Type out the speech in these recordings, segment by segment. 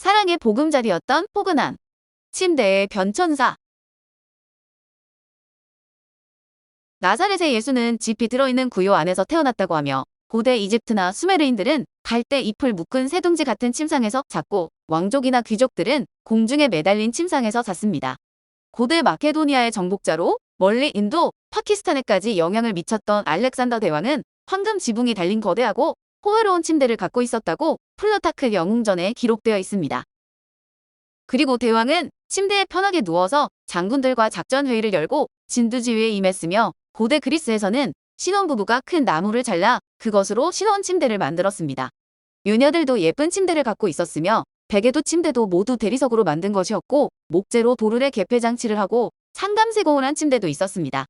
사랑의 보금자리였던 포근한 침대의 변천사. 나사렛의 예수는 짚이 들어있는 구요 안에서 태어났다고 하며 고대 이집트나 수메르인들은 갈대 잎을 묶은 새둥지 같은 침상에서 잤고 왕족이나 귀족들은 공중에 매달린 침상에서 잤습니다. 고대 마케도니아의 정복자로 멀리 인도, 파키스탄에까지 영향을 미쳤던 알렉산더 대왕은 황금 지붕이 달린 거대하고 호화로운 침대를 갖고 있었다고 플루타크 영웅전에 기록되어 있습니다. 그리고 대왕은 침대에 편하게 누워서 장군들과 작전 회의를 열고 진두지휘에 임했으며 고대 그리스에서는 신혼부부가 큰 나무를 잘라 그것으로 신혼 침대를 만들었습니다. 유녀들도 예쁜 침대를 갖고 있었으며 베개도 침대도 모두 대리석으로 만든 것이었고 목재로 도르래 개폐 장치를 하고 상담새 고운한 침대도 있었습니다.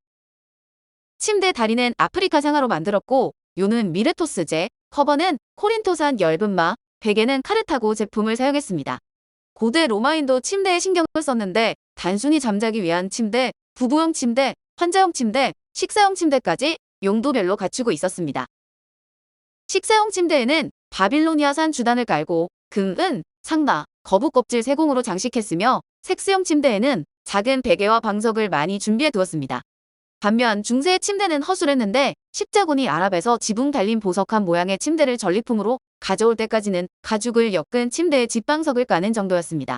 침대 다리는 아프리카 상아로 만들었고 요는 미르토스제, 커버는 코린토산 엷은마, 베개는 카르타고 제품을 사용했습니다. 고대 로마인도 침대에 신경을 썼는데 단순히 잠자기 위한 침대, 부부용 침대, 환자용 침대, 식사용 침대까지 용도별로 갖추고 있었습니다. 식사용 침대에는 바빌로니아산 주단을 깔고 금, 은, 상나, 거북 껍질 세공으로 장식했으며 섹스용 침대에는 작은 베개와 방석을 많이 준비해 두었습니다. 반면 중세의 침대는 허술했는데 십자군이 아랍에서 지붕 달린 보석한 모양의 침대를 전리품으로 가져올 때까지는 가죽을 엮은 침대에 집방석을 까는 정도였습니다.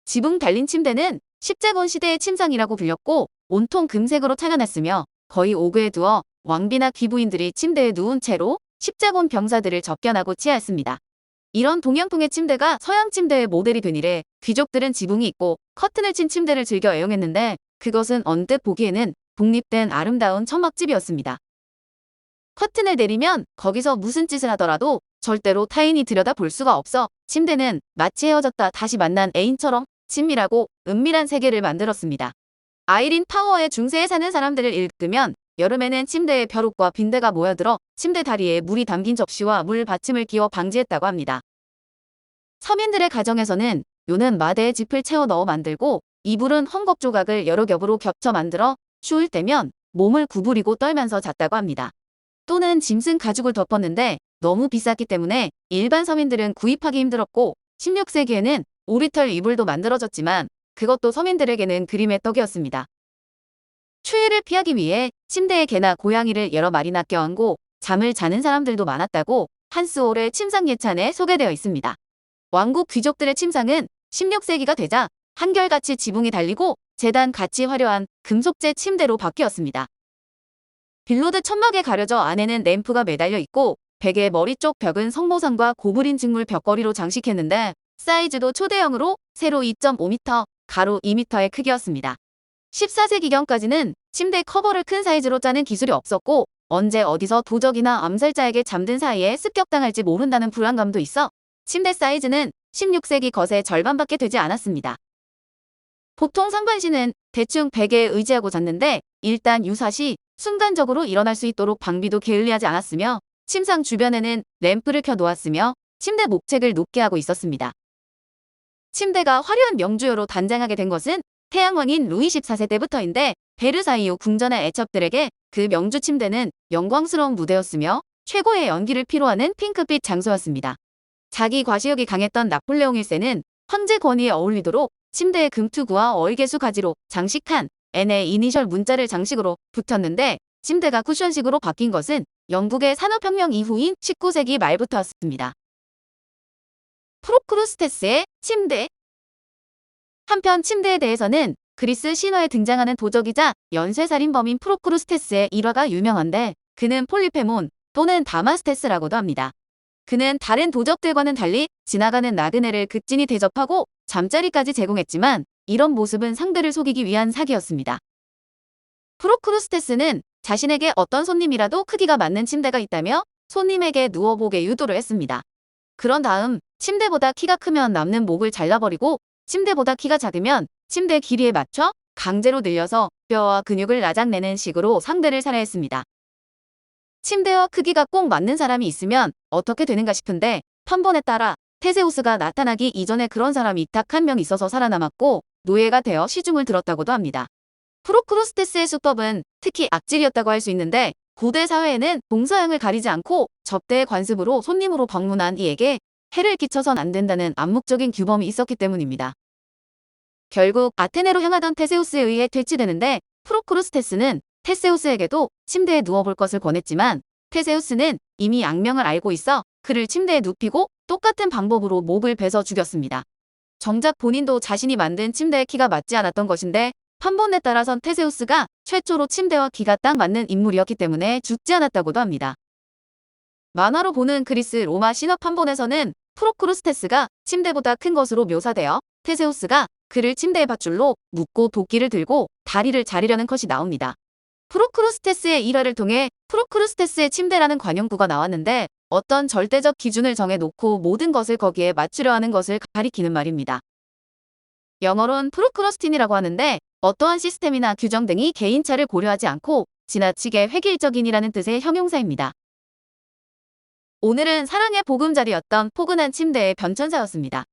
지붕 달린 침대는 십자군 시대의 침상이라고 불렸고 온통 금색으로 찬란했으며 거의 오그에 두어 왕비나 귀부인들이 침대에 누운 채로 십자군 병사들을 접견하고 치하했습니다. 이런 동양풍의 침대가 서양 침대의 모델이 된 이래 귀족들은 지붕이 있고 커튼을 친 침대를 즐겨 애용했는데 그것은 언뜻 보기에는 독립된 아름다운 천막집이었습니다. 커튼을 내리면 거기서 무슨 짓을 하더라도 절대로 타인이 들여다볼 수가 없어 침대는 마치 헤어졌다 다시 만난 애인처럼 친밀하고 은밀한 세계를 만들었습니다. 아이린 파워의 중세에 사는 사람들을 읽으면 여름에는 침대에 벼룩과 빈대가 모여들어 침대 다리에 물이 담긴 접시와 물 받침을 끼워 방지했다고 합니다. 서민들의 가정에서는 요는 마대에 짚을 채워 넣어 만들고 이불은 헝겊 조각을 여러 겹으로 겹쳐 만들어 추울 때면 몸을 구부리고 떨면서 잤다고 합니다. 또는 짐승 가죽을 덮었는데 너무 비쌌기 때문에 일반 서민들은 구입하기 힘들었고 16세기에는 오리털 이불도 만들어졌지만 그것도 서민들에게는 그림의 떡이었습니다. 추위를 피하기 위해 침대에 개나 고양이를 여러 마리나 껴안고 잠을 자는 사람들도 많았다고 한스홀의 침상 예찬에 소개되어 있습니다. 왕국 귀족들의 침상은 16세기가 되자 한결같이 지붕이 달리고 재단같이 화려한 금속재 침대로 바뀌었습니다. 빌로드 천막에 가려져 안에는 램프가 매달려 있고 베개 머리 쪽 벽은 성모상과 고블인 직물 벽걸이로 장식했는데 사이즈도 초대형으로 세로 2.5m, 가로 2m의 크기였습니다. 14세기경까지는 침대 커버를 큰 사이즈로 짜는 기술이 없었고 언제 어디서 도적이나 암살자에게 잠든 사이에 습격당할지 모른다는 불안감도 있어 침대 사이즈는 16세기 것의 절반밖에 되지 않았습니다. 보통 상반신은 대충 베개에 의지하고 잤는데 일단 유사시 순간적으로 일어날 수 있도록 방비도 게을리하지 않았으며 침상 주변에는 램프를 켜 놓았으며 침대 목책을 높게 하고 있었습니다. 침대가 화려한 명주요로 단장하게 된 것은 태양왕인 루이 14세 때부터인데 베르사유 궁전의 애첩들에게 그 명주 침대는 영광스러운 무대였으며 최고의 연기를 피로하는 핑크빛 장소였습니다. 자기 과시욕이 강했던 나폴레옹 1세는 황제 권위에 어울리도록 침대에 금투구와 얼개수 가지로 장식한 N의 이니셜 문자를 장식으로 붙였는데 침대가 쿠션식으로 바뀐 것은 영국의 산업혁명 이후인 19세기 말부터였습니다. 프로크루스테스의 침대. 한편 침대에 대해서는 그리스 신화에 등장하는 도적이자 연쇄살인범인 프로크루스테스의 일화가 유명한데 그는 폴리페몬 또는 다마스테스라고도 합니다. 그는 다른 도적들과는 달리 지나가는 나그네를 극진히 대접하고 잠자리까지 제공했지만 이런 모습은 상대를 속이기 위한 사기였습니다. 프로크루스테스는 자신에게 어떤 손님이라도 크기가 맞는 침대가 있다며 손님에게 누워보게 유도를 했습니다. 그런 다음 침대보다 키가 크면 남는 목을 잘라버리고 침대보다 키가 작으면 침대 길이에 맞춰 강제로 늘려서 뼈와 근육을 나작내는 식으로 상대를 살해했습니다. 침대와 크기가 꼭 맞는 사람이 있으면 어떻게 되는가 싶은데 편번에 따라 테세우스가 나타나기 이전에 그런 사람이 딱 한 명 있어서 살아남았고 노예가 되어 시중을 들었다고도 합니다. 프로크루스테스의 수법은 특히 악질이었다고 할 수 있는데 고대 사회에는 동서양을 가리지 않고 접대의 관습으로 손님으로 방문한 이에게 해를 끼쳐선 안 된다는 암묵적인 규범이 있었기 때문입니다. 결국 아테네로 향하던 테세우스에 의해 퇴치되는데 프로크루스테스는 테세우스에게도 침대에 누워볼 것을 권했지만 테세우스는 이미 악명을 알고 있어 그를 침대에 눕히고 똑같은 방법으로 목을 베서 죽였습니다. 정작 본인도 자신이 만든 침대의 키가 맞지 않았던 것인데 판본에 따라선 테세우스가 최초로 침대와 키가 딱 맞는 인물이었기 때문에 죽지 않았다고도 합니다. 만화로 보는 그리스 로마 신화 판본에서는 프로크루스테스가 침대보다 큰 것으로 묘사되어 테세우스가 그를 침대의 밧줄로 묶고 도끼를 들고 다리를 자르려는 컷이 나옵니다. 프로크루스테스의 일화를 통해 프로크루스테스의 침대라는 관용구가 나왔는데 어떤 절대적 기준을 정해놓고 모든 것을 거기에 맞추려 하는 것을 가리키는 말입니다. 영어로는 프로크러스틴이라고 하는데 어떠한 시스템이나 규정 등이 개인차를 고려하지 않고 지나치게 획일적인이라는 뜻의 형용사입니다. 오늘은 사랑의 보금자리였던 포근한 침대의 변천사였습니다.